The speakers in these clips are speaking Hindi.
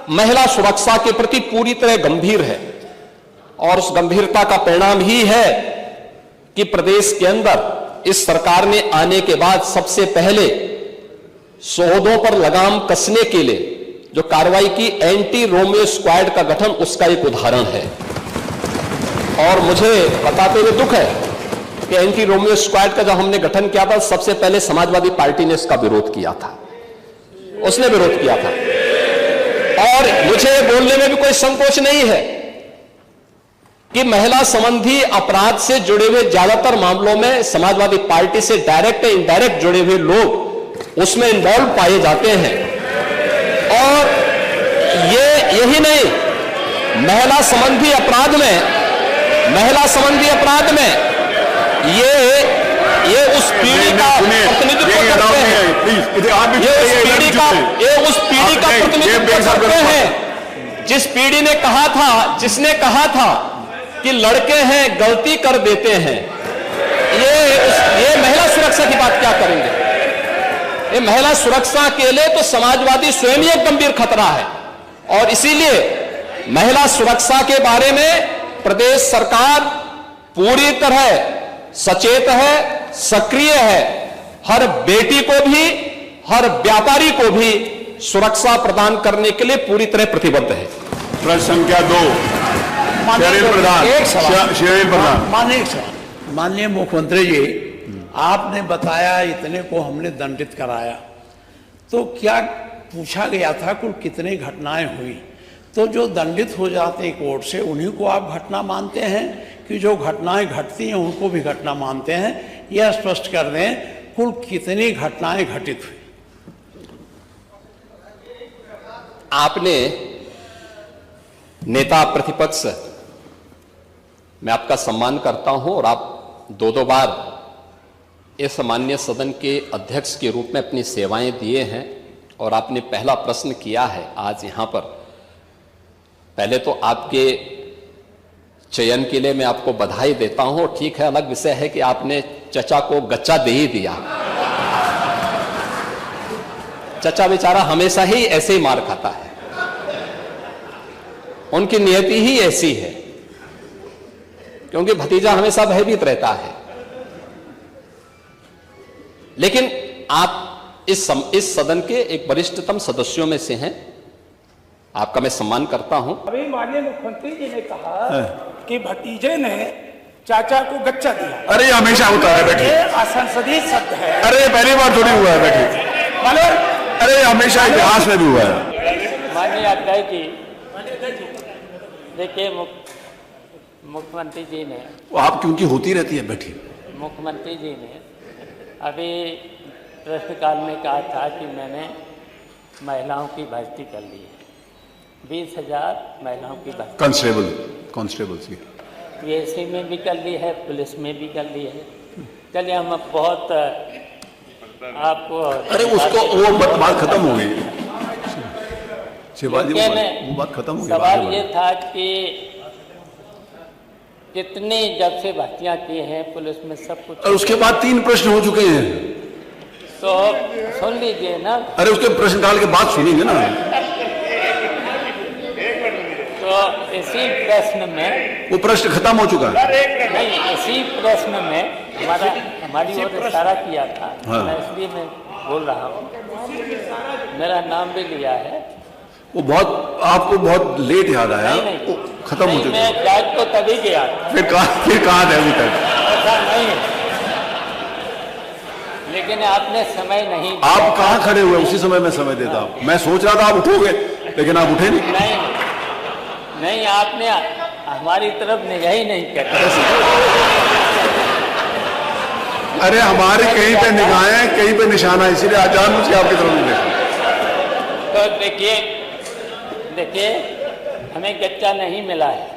महिला सुरक्षा के प्रति पूरी तरह गंभीर है और उस गंभीरता का परिणाम ही है कि प्रदेश के अंदर इस सरकार ने आने के बाद सबसे पहले शोधों पर लगाम कसने के लिए जो कार्रवाई की एंटी रोमियो स्क्वाड का गठन, उसका एक उदाहरण है। और मुझे बताते हुए दुख है कि एंटी रोमियो स्क्वाड का जब हमने गठन किया था, सबसे पहले समाजवादी पार्टी ने इसका विरोध किया था, उसने विरोध किया था। और मुझे बोलने में भी कोई संकोच नहीं है कि महिला संबंधी अपराध से जुड़े हुए ज्यादातर मामलों में समाजवादी पार्टी से डायरेक्ट या इनडायरेक्ट जुड़े हुए लोग उसमें इन्वॉल्व पाए जाते हैं। और यही नहीं, महिला संबंधी अपराध में ये उस पीढ़ी का प्रतिनिधित्व करते हैं, ये उस पीढ़ी का प्रतिनिधित्व करते हैं जिस पीढ़ी ने कहा था, जिसने कहा था कि लड़के हैं गलती कर देते हैं। ये महिला सुरक्षा की बात क्या करेंगे? ये महिला सुरक्षा के लिए तो समाजवादी स्वयं ही एक गंभीर खतरा है। और इसीलिए महिला सुरक्षा के बारे में प्रदेश सरकार पूरी तरह सचेत है, सक्रिय है। हर बेटी को भी, हर व्यापारी को भी सुरक्षा प्रदान करने के लिए पूरी तरह प्रतिबद्ध है। प्रश्न संख्या 2, माननीय मुख्यमंत्री जी, आपने बताया इतने को हमने दंडित कराया, तो क्या पूछा गया था कुल कितनी घटनाएं हुई? तो जो दंडित हो जाते हैं कोर्ट से, उन्हीं को आप घटना मानते हैं कि जो घटनाएं घटती हैं उनको भी घटना मानते हैं? यह स्पष्ट कर दें, कुल कितनी घटनाएं घटित हुई? आपने नेता प्रतिपक्ष, मैं आपका सम्मान करता हूं और आप दो बार इस माननीय सदन के अध्यक्ष के रूप में अपनी सेवाएं दिए हैं और आपने पहला प्रश्न किया है आज यहां पर। पहले तो आपके चयन के लिए मैं आपको बधाई देता हूं। ठीक है, अलग विषय है कि आपने चचा को गच्चा दे ही दिया। चचा बेचारा हमेशा ही ऐसे ही मार खाता है, उनकी नियति ही ऐसी है, क्योंकि भतीजा हमेशा भयभीत रहता है। लेकिन आप इस सदन के एक वरिष्ठतम सदस्यों में से हैं, आपका मैं सम्मान करता हूं। अभी माननीय मुख्यमंत्री जी ने कहा कि भतीजे ने चाचा को गच्चा दिया। अरे हमेशा होता है, बैठिए। असंसदीय शब्द है। अरे पहली बार थोड़ी हुआ है, बैठिए। अरे हमेशा इतिहास में भी हुआ है। माननीय अध्यक्ष जी, देखिए मुख्यमंत्री जी ने, आप क्योंकि होती रहती है, बैठिए। मुख्यमंत्री जी ने अभी प्रश्नकाल में कहा था कि मैंने महिलाओं की भर्ती कर ली है, 20,000 महिलाओं की भर्ती कांस्टेबल की पीएससी में भी कर ली है, पुलिस में भी कर ली है। चलिए, हम बहुत आपको, अरे उसको वो बात खत्म हो गई, शिवाजी, वो बात खत्म हो गई। सवाल ये था कि कितनी जब से भर्तियां की हैं पुलिस में, सब कुछ। और उसके बाद 3 प्रश्न हो चुके हैं, तो सुन लीजिए ना। अरे उसके प्रश्नकाल के बाद सुनेंगे ना। तो इसी प्रश्न में, वो प्रश्न खत्म हो चुका है। नहीं, इसी प्रश्न में हमारी ओर इशारा किया था। हाँ। मैं इसलिए मैं बोल रहा हूँ, मेरा नाम भी लिया है। वो बहुत, आपको बहुत लेट याद आया, नहीं, खत्म हो चुका। मैं जांच को तभी गया, फिर कहाँ थे अभी तक? ऐसा नहीं, लेकिन आपने समय नहीं दिया। आप कहाँ खड़े हुए? उसी समय मैं समय देता हूँ। मैं सोच रहा था आप उठोगे, लेकिन आप उठे नहीं। नहीं, आपने हमारी तरफ निगाह ही नहीं करी। अरे हमारे कहीं पे निगाहें, कहीं पे निशाना, इसीलिए आजाद मुझे आपकी तरफ नहीं देखा। तो देखिए, हमें गच्चा नहीं मिला है।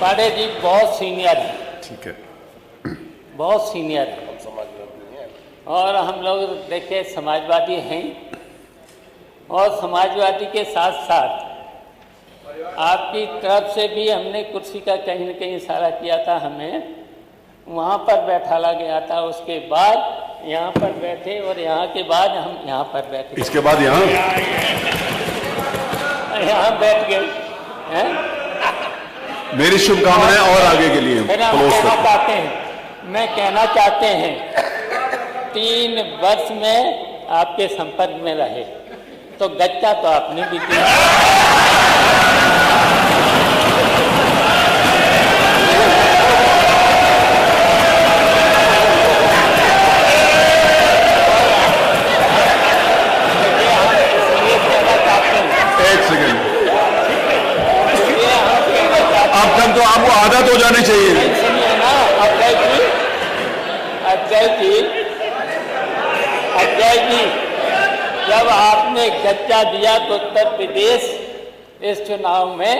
पांडे जी बहुत सीनियर है, ठीक है, बहुत सीनियर है, और हम लोग देखिए समाजवादी हैं, और समाजवादी के साथ साथ आपकी तरफ से भी हमने कुर्सी का कहीं न कहीं इशारा किया था, हमें वहाँ पर बैठाला गया था। उसके बाद यहाँ पर बैठे और यहाँ के बाद हम यहाँ पर बैठे, इसके बाद यहाँ यहाँ बैठ गए हैं। मेरी शुभकामनाएं और आगे के लिए फिर हम क्लोज कहना कर। चाहते हैं, मैं कहना चाहते हैं 3 वर्ष में आपके संपर्क में रहे तो गच्चा तो आपने भी दिया। एक सेकंड, अब तक तो आपको आदत हो जानी चाहिए। सुनिए ना अजय जी, जब आपने गच्चा दिया तो उत्तर प्रदेश इस चुनाव में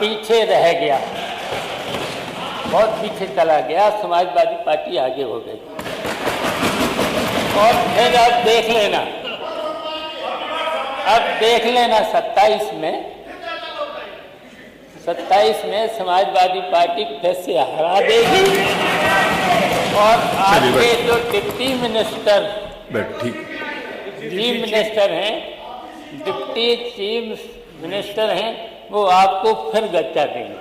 पीछे रह गया, बहुत पीछे चला गया, समाजवादी पार्टी आगे हो गई। और फिर अब देख लेना 27 में समाजवादी पार्टी फिर से हरा देगी और आपके जो डिप्टी मिनिस्टर ठीक, चीफ मिनिस्टर हैं, डिप्टी चीफ मिनिस्टर हैं, वो आपको फिर गच्चा देंगे।